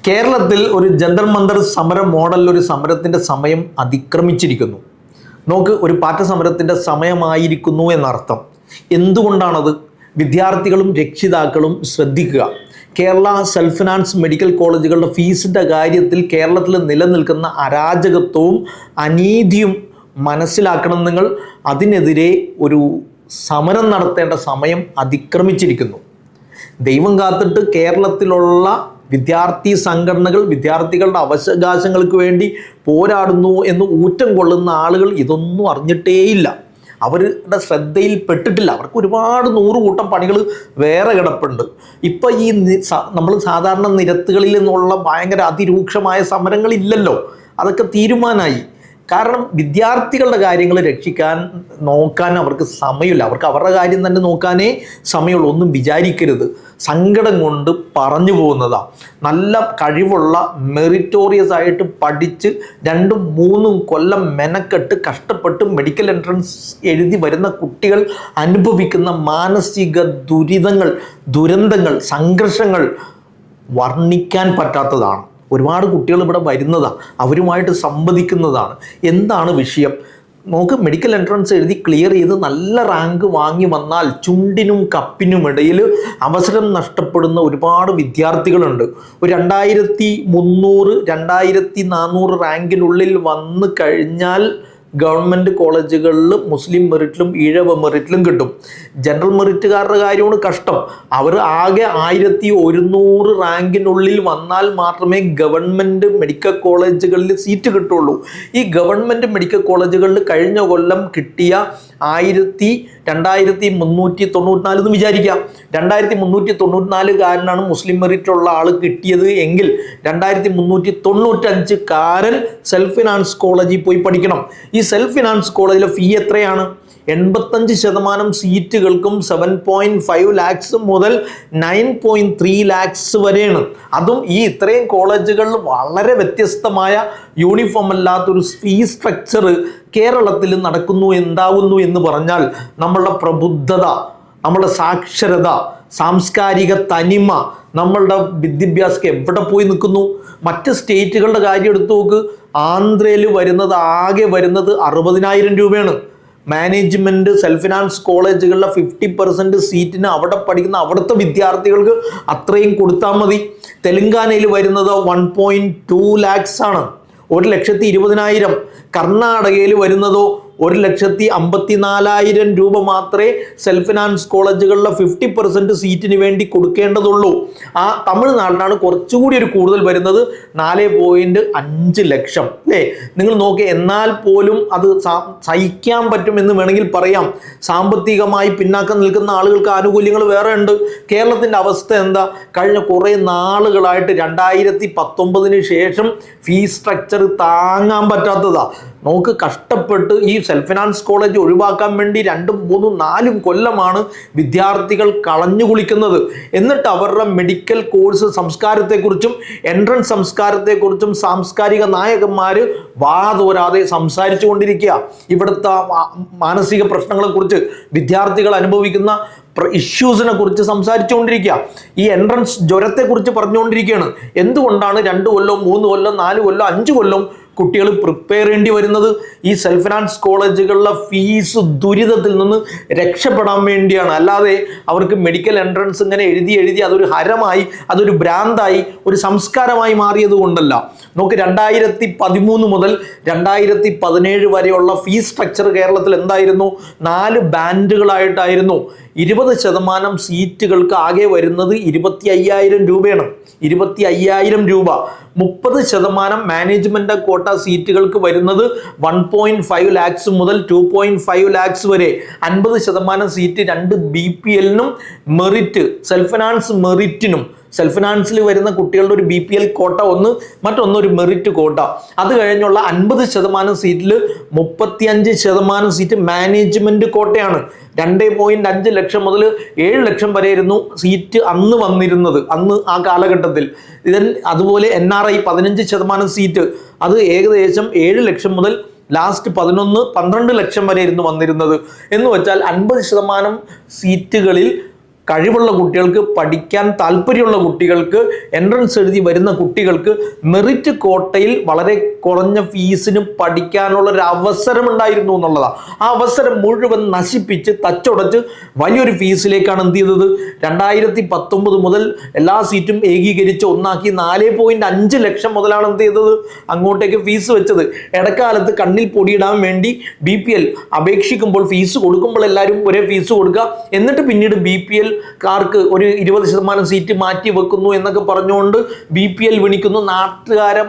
കേരളത്തിൽ ഒരു ജന്തർ മന്തർ സമര മോഡൽ ഒരു സമരത്തിൻ്റെ സമയം അതിക്രമിച്ചിരിക്കുന്നു. നോക്ക്, ഒരു പാറ്റ സമരത്തിൻ്റെ സമയമായിരിക്കുന്നു എന്നർത്ഥം. എന്തുകൊണ്ടാണത്? വിദ്യാർത്ഥികളും രക്ഷിതാക്കളും ശ്രദ്ധിക്കുക. കേരള സെൽഫ് ഫിനാൻസ് മെഡിക്കൽ കോളേജുകളുടെ ഫീസിൻ്റെ കാര്യത്തിൽ കേരളത്തിൽ നിലനിൽക്കുന്ന അരാജകത്വവും അനീതിയും മനസ്സിലാക്കണം നിങ്ങൾ. അതിനെതിരെ ഒരു സമരം നടത്തേണ്ട സമയം അതിക്രമിച്ചിരിക്കുന്നു. ദൈവം കാത്തിട്ട് കേരളത്തിലുള്ള വിദ്യാർത്ഥി സംഘടനകൾ വിദ്യാർത്ഥികളുടെ അവകാശങ്ങൾക്ക് വേണ്ടി പോരാടുന്നു എന്ന് ഊറ്റം കൊള്ളുന്ന ആളുകൾ ഇതൊന്നും അറിഞ്ഞിട്ടേയില്ല. അവരുടെ ശ്രദ്ധയിൽപ്പെട്ടിട്ടില്ല. അവർക്ക് ഒരുപാട് 100 കൂട്ടം പണികൾ വേറെ കിടപ്പുണ്ട്. ഇപ്പം ഈ നമ്മൾ സാധാരണ നിരത്തുകളിൽ നിന്നുള്ള ഭയങ്കര അതിരൂക്ഷമായ സമരങ്ങളില്ലല്ലോ, അതൊക്കെ തീരുമാനമായി. കാരണം വിദ്യാർത്ഥികളുടെ കാര്യങ്ങൾ നോക്കാൻ അവർക്ക് സമയമില്ല. അവർക്ക് അവരുടെ കാര്യം തന്നെ നോക്കാനേ സമയമുള്ളൂ. ഒന്നും വിചാരിക്കരുത്, സങ്കടം കൊണ്ട് പറഞ്ഞു പോകുന്നതാണ്. നല്ല കഴിവുള്ള മെറിറ്റോറിയസ് ആയിട്ട് പഠിച്ച് 2-3 കൊല്ലം മെനക്കെട്ട് കഷ്ടപ്പെട്ട് മെഡിക്കൽ എൻട്രൻസ് എഴുതി വരുന്ന കുട്ടികൾ അനുഭവിക്കുന്ന മാനസിക ദുരന്തങ്ങൾ, സംഘർഷങ്ങൾ വർണ്ണിക്കാൻ പറ്റാത്തതാണ്. ഒരുപാട് കുട്ടികൾ ഇവിടെ വരുന്നതാണ്, അവരുമായിട്ട് സംവദിക്കുന്നതാണ്. എന്താണ് വിഷയം? നമുക്ക് മെഡിക്കൽ എൻട്രൻസ് എഴുതി ക്ലിയർ ചെയ്ത് നല്ല റാങ്ക് വാങ്ങി വന്നാൽ ചുണ്ടിനും കപ്പിനും ഇടയിൽ അവസരം നഷ്ടപ്പെടുന്ന ഒരുപാട് വിദ്യാർത്ഥികളുണ്ട്. ഒരു 2300, 2400 റാങ്കിനുള്ളിൽ വന്നു കഴിഞ്ഞാൽ ഗവൺമെൻറ് കോളേജുകളിൽ മുസ്ലിം മെറിറ്റിലും ഈഴവ മെറിറ്റിലും കിട്ടും. ജനറൽ മെറിറ്റുകാരുടെ കാര്യമാണ് കഷ്ടം. അവർ ആകെ 1100 റാങ്കിനുള്ളിൽ വന്നാൽ മാത്രമേ ഗവൺമെൻറ് മെഡിക്കൽ കോളേജുകളിൽ സീറ്റ് കിട്ടുള്ളൂ. ഈ ഗവൺമെൻറ് മെഡിക്കൽ കോളേജുകളിൽ കഴിഞ്ഞ കൊല്ലം കിട്ടിയ 2394 എന്ന് വിചാരിക്കാം. 2394 മുസ്ലിം മെറിറ്റുള്ള ആൾ കിട്ടിയത് എങ്കിൽ 2395 സെൽഫ് ഫിനാൻസ് കോളേജിൽ പോയി പഠിക്കണം. ഈ സെൽഫ് ഫിനാൻസ് കോളേജിലെ ഫീ എത്രയാണ്? 85% സീറ്റുകൾക്കും 7.5 ലാക്സ് മുതൽ 9.3 ലാക്സ് വരെയാണ്. അതും ഈ ഇത്രയും കോളേജുകളിൽ വളരെ വ്യത്യസ്തമായ യൂണിഫോം അല്ലാത്തൊരു ഫീ സ്ട്രക്ചർ കേരളത്തിൽ ഉണ്ടാവുന്നു എന്ന് പറഞ്ഞാൽ നമ്മളുടെ പ്രബുദ്ധത, നമ്മളുടെ സാക്ഷരത, സാംസ്കാരിക തനിമ, നമ്മളുടെ വിദ്യാഭ്യാസം എവിടെ പോയി നിൽക്കുന്നു? മറ്റ് സ്റ്റേറ്റുകളുടെ കാര്യം എടുത്തു നോക്ക്. ആന്ധ്രയിൽ ആകെ വരുന്നത് 60,000 രൂപയാണ്. മാനേജ്മെൻറ്റ് സെൽഫ് ഫിനാൻസ് കോളേജുകളിലെ 50% സീറ്റിന് അവിടെ പഠിക്കുന്ന അവിടുത്തെ വിദ്യാർത്ഥികൾക്ക് അത്രയും കൊടുത്താൽ മതി. തെലങ്കാനയിൽ വരുന്നത് 1.2 ലാക്സ് ആണ്, 1,20,000. കർണാടകയിൽ വരുന്നതോ 1,54,000 രൂപ മാത്രമേ സെൽഫ് ഫിനാൻസ് കോളേജുകളിലെ 50% സീറ്റിന് വേണ്ടി കൊടുക്കേണ്ടതുള്ളൂ. ആ തമിഴ്നാട്ടിലാണ് കുറച്ചുകൂടി ഒരു കൂടുതൽ വരുന്നത്, 4.5 ലക്ഷം. അല്ലേ? നിങ്ങൾ നോക്കി, എന്നാൽ പോലും അത് സഹിക്കാൻ പറ്റുമെന്ന് വേണമെങ്കിൽ പറയാം. സാമ്പത്തികമായി പിന്നാക്കം നിൽക്കുന്ന ആളുകൾക്ക് ആനുകൂല്യങ്ങൾ വേറെ ഉണ്ട്. കേരളത്തിൻ്റെ അവസ്ഥ എന്താ? കഴിഞ്ഞ കുറേ നാളുകളായിട്ട് 2019 ശേഷം ഫീസ് സ്ട്രക്ചർ താങ്ങാൻ പറ്റാത്തതാണ്. നമുക്ക് കഷ്ടപ്പെട്ട് ഈ സെൽഫ് ഫിനാൻസ് കോളേജ് ഒഴിവാക്കാൻ വേണ്ടി 2, 3, 4 കൊല്ലമാണ് വിദ്യാർത്ഥികൾ കളഞ്ഞു കുളിക്കുന്നത്. എന്നിട്ട് അവരുടെ മെഡിക്കൽ കോഴ്സ് സംസ്കാരത്തെക്കുറിച്ചും എൻട്രൻസ് സംസ്കാരത്തെക്കുറിച്ചും സാംസ്കാരിക നായകന്മാർ വാതോരാതെ സംസാരിച്ചു കൊണ്ടിരിക്കുക. ഇവിടുത്തെ മാനസിക പ്രശ്നങ്ങളെക്കുറിച്ച്, വിദ്യാർത്ഥികൾ അനുഭവിക്കുന്ന ഇഷ്യൂസിനെ കുറിച്ച് സംസാരിച്ചുകൊണ്ടിരിക്കുക. ഈ എൻട്രൻസ് ജ്വരത്തെക്കുറിച്ച് പറഞ്ഞുകൊണ്ടിരിക്കുകയാണ്. എന്തുകൊണ്ടാണ് 2 കൊല്ലം, 3 കൊല്ലം, 4 കൊല്ലം, 5 കൊല്ലം കുട്ടികൾ പ്രിപ്പയർ ചെയ്യേണ്ടി വരുന്നത്? ഈ സെൽഫ് ഫിനാൻസ് കോളേജുകളിലെ ഫീസ് ദുരിതത്തിൽ നിന്ന് രക്ഷപ്പെടാൻ വേണ്ടിയാണ്. അല്ലാതെ അവർക്ക് മെഡിക്കൽ എൻട്രൻസ് ഇങ്ങനെ എഴുതി അതൊരു ഹരമായി, അതൊരു ഭ്രാന്തായി, ഒരു സംസ്കാരമായി മാറിയത് കൊണ്ടല്ല. നമുക്ക് 2013 മുതൽ 2017 വരെയുള്ള ഫീസ് സ്ട്രക്ചർ കേരളത്തിൽ എന്തായിരുന്നു? 4 ബാൻഡുകളായിട്ടായിരുന്നു. 20% സീറ്റുകൾക്ക് ആകെ വരുന്നത് 25,000 രൂപയാണ്. 25,000 രൂപ. 30% മാനേജ്മെന്റ് കോട്ട സീറ്റുകൾക്ക് വരുന്നത് 1.5 ലാക്സ് മുതൽ 2.5 ലാക്സ് വരെ. 50% സീറ്റ് 2 BPL-നും മെറിറ്റ്, സെൽഫ് ഫിനാൻസ് മെറിറ്റിനും. സെൽഫ് ഫിനാൻസിൽ വരുന്ന കുട്ടികളുടെ ഒരു BPL കോട്ട ഒന്ന്, മറ്റൊന്നൊരു മെറിറ്റ് കോട്ട. അത് കഴിഞ്ഞുള്ള 50% സീറ്റിൽ 35% സീറ്റ് മാനേജ്മെന്റ് കോട്ടയാണ്. 2.5 ലക്ഷം മുതൽ 7 ലക്ഷം വരെയായിരുന്നു സീറ്റ് അന്ന് വന്നിരുന്നത്, അന്ന് ആ കാലഘട്ടത്തിൽ. അതുപോലെ NRI 15% സീറ്റ്, അത് ഏകദേശം 7 ലക്ഷം മുതൽ ലാസ്റ്റ് 11-12 ലക്ഷം വരെയായിരുന്നു വന്നിരുന്നത്. എന്ന് വെച്ചാൽ 50% സീറ്റുകളിൽ കഴിവുള്ള കുട്ടികൾക്ക്, പഠിക്കാൻ താല്പര്യമുള്ള കുട്ടികൾക്ക്, എൻട്രൻസ് എഴുതി വരുന്ന കുട്ടികൾക്ക് മെറിറ്റ് കോട്ടയിൽ വളരെ കുറഞ്ഞ ഫീസിന് പഠിക്കാനുള്ളൊരു അവസരം ഉണ്ടായിരുന്നു എന്നുള്ളതാണ്. ആ അവസരം മുഴുവൻ നശിപ്പിച്ച് തച്ചുടച്ച് വലിയൊരു ഫീസിലേക്കാണ് എന്ത് ചെയ്തത്? 2019 മുതൽ എല്ലാ സീറ്റും ഏകീകരിച്ച് ഒന്നാക്കി 4.5 ലക്ഷം മുതലാണ് എന്ത് ചെയ്തത്? അങ്ങോട്ടേക്ക് ഫീസ് വെച്ചത്. ഇടക്കാലത്ത് കണ്ണിൽ പൊടിയിടാൻ വേണ്ടി BPL അപേക്ഷിക്കുമ്പോൾ, ഫീസ് കൊടുക്കുമ്പോൾ എല്ലാവരും ഒരേ ഫീസ് കൊടുക്കുക, എന്നിട്ട് പിന്നീട് BPL കാർക്ക് ഒരു 20% സീറ്റ് മാറ്റി വെക്കുന്നു എന്നൊക്കെ പറഞ്ഞുകൊണ്ട് BPL വിളിക്കുന്നു. നാട്ടുകാരെ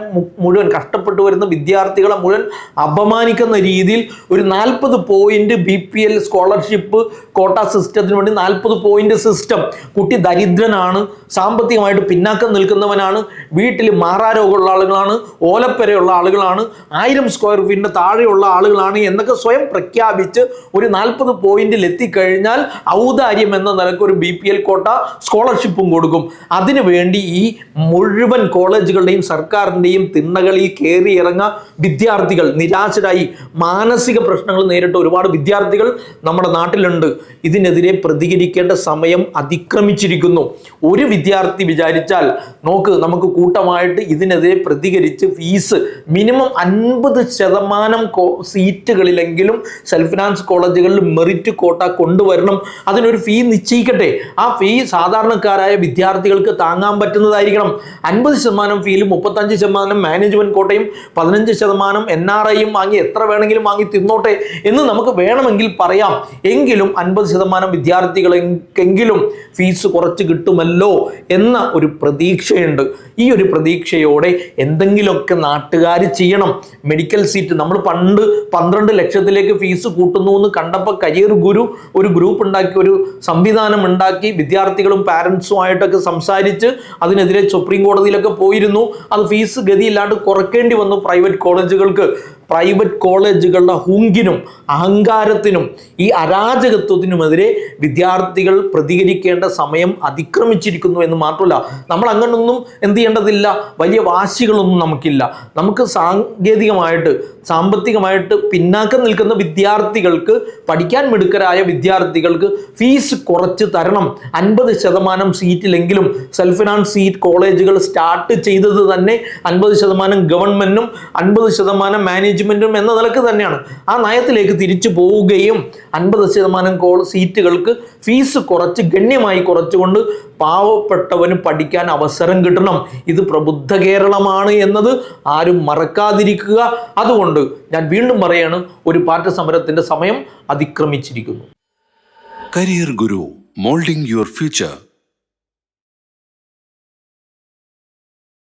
മുഴുവൻ, കഷ്ടപ്പെട്ടു വരുന്ന വിദ്യാർത്ഥികളെ മുഴുവൻ അപമാനിക്കുന്ന രീതിയിൽ ഒരു 40 പോയിന്റ് BPL സ്കോളർഷിപ്പ് കോട്ട സിസ്റ്റത്തിന് വേണ്ടി 40 പോയിന്റ് സിസ്റ്റം. കുട്ടി ദരിദ്രനാണ്, സാമ്പത്തികമായിട്ട് പിന്നാക്കം നിൽക്കുന്നവനാണ്, വീട്ടിൽ മാറാരോഗമുള്ള ആളുകളാണ്, ഓലപ്പരയുള്ള ആളുകളാണ്, 1000 സ്ക്വയർ ഫീറ്റിന്റെ താഴെയുള്ള ആളുകളാണ് എന്നൊക്കെ സ്വയം പ്രഖ്യാപിച്ച് ഒരു 40 പോയിന്റിൽ എത്തിക്കഴിഞ്ഞാൽ ഔദാര്യം എന്ന നിലക്ക് ഒരു BPL കോട്ട സ്കോളർഷിപ്പും കൊടുക്കും. അതിനുവേണ്ടി ഈ മുഴുവൻ കോളേജുകളുടെയും സർക്കാരിൻ്റെയും തിണ്ണകളിൽ കയറി ഇറങ്ങുക വിദ്യാർത്ഥികൾ, നിരാശരായി മാനസിക പ്രശ്നങ്ങൾ നേരിട്ട ഒരുപാട് വിദ്യാർത്ഥികൾ നമ്മുടെ നാട്ടിലുണ്ട്. ഇതിനെതിരെ പ്രതികരിക്കേണ്ട സമയം അതിക്രമിച്ചിരിക്കുന്നു. ഒരു വിദ്യാർത്ഥി വിചാരിച്ചാൽ നോക്ക്, നമുക്ക് കൂട്ടമായിട്ട് ഇതിനെതിരെ പ്രതികരിച്ച് ഫീസ് മിനിമം 50% സീറ്റുകളിലെങ്കിലും സെൽഫ് ഫിനാൻസ് കോളേജുകളിൽ മെറിറ്റ് കോട്ട കൊണ്ടുവരണം. അതിനൊരു ഫീ നിശ്ചയിക്കട്ടെ. ആ ഫീ സാധാരണക്കാരായ വിദ്യാർത്ഥികൾക്ക് താങ്ങാൻ പറ്റുന്നതായിരിക്കണം. 50% ഫീലും 35% മാനേജ്മെന്റ് കോട്ടയും 15% NRIയും വാങ്ങി എത്ര വേണമെങ്കിലും വാങ്ങി തിന്നോട്ടെ എന്ന് നമുക്ക് വേണമെങ്കിൽ പറയാം. എങ്കിലും 50% വിദ്യാർത്ഥികളെങ്കിലും ഫീസ് കുറച്ച് കിട്ടുമല്ലോ എന്ന ഒരു പ്രതീക്ഷയുണ്ട്. ഈ ഒരു പ്രതീക്ഷയോടെ എന്തെങ്കിലുമൊക്കെ നാട്ടുകാർ ചെയ്യണം. മെഡിക്കൽ സീറ്റ് നമ്മൾ പണ്ട് 12 ലക്ഷത്തിലേക്ക് ഫീസ് കൂട്ടുന്നു എന്ന് കണ്ടപ്പോൾ കരിയർ ഗുരു ഒരു ഗ്രൂപ്പ് ഉണ്ടാക്കി, ഒരു സംവിധാനം ഉണ്ടാക്കി, വിദ്യാർത്ഥികളും പാരൻസുമായിട്ടൊക്കെ സംസാരിച്ച് അതിനെതിരെ സുപ്രീം കോടതിയിലൊക്കെ പോയിരുന്നു. അത് ഫീസ് ഗതിയില്ലാണ്ട് കുറയ്ക്കേണ്ടി വന്നു പ്രൈവറ്റ് കോളേജുകൾക്ക്. പ്രൈവറ്റ് കോളേജുകളുടെ ഹുങ്കിനും അഹങ്കാരത്തിനും ഈ അരാജകത്വത്തിനുമെതിരെ വിദ്യാർത്ഥികൾ പ്രതികരിക്കേണ്ട സമയം അതിക്രമിച്ചിരിക്കുന്നു എന്ന് മാത്രമല്ല, നമ്മൾ അങ്ങനൊന്നും എന്ത് ചെയ്യേണ്ടതില്ല, വലിയ വാശികളൊന്നും നമുക്കില്ല. നമുക്ക് സാങ്കേതികമായിട്ട് സാമ്പത്തികമായിട്ട് പിന്നാക്കം നിൽക്കുന്ന വിദ്യാർത്ഥികൾക്ക്, പഠിക്കാൻ മിടുക്കരായ വിദ്യാർത്ഥികൾക്ക് ഫീസ് കുറച്ച് തരണം. 50% സീറ്റിലെങ്കിലും സെൽഫ് ഫിനാൻസ് സീറ്റ് കോളേജുകൾ സ്റ്റാർട്ട് ചെയ്തത് തന്നെ 50% ഗവൺമെന്റും 50% മാനേജ്മെന്റും എന്ന നിലക്ക് തന്നെയാണ്. ആ നയത്തിലേക്ക് തിരിച്ചു പോവുകയും 50% സീറ്റുകൾക്ക് ഫീസ് കുറച്ച് ഗണ്യമായി കുറച്ചുകൊണ്ട് പാവപ്പെട്ടവന് പഠിക്കാൻ അവസരം കിട്ടണം. ഇത് പ്രബുദ്ധ കേരളമാണ് എന്നത് ആരും മറക്കാതിരിക്കുക. അതുകൊണ്ട് ഞാൻ വീണ്ടും പറയാണ്, ഒരു പാറ്റ സമരത്തിന്റെ സമയം അതിക്രമിച്ചിരിക്കുന്നു. Career Guru, moulding your future.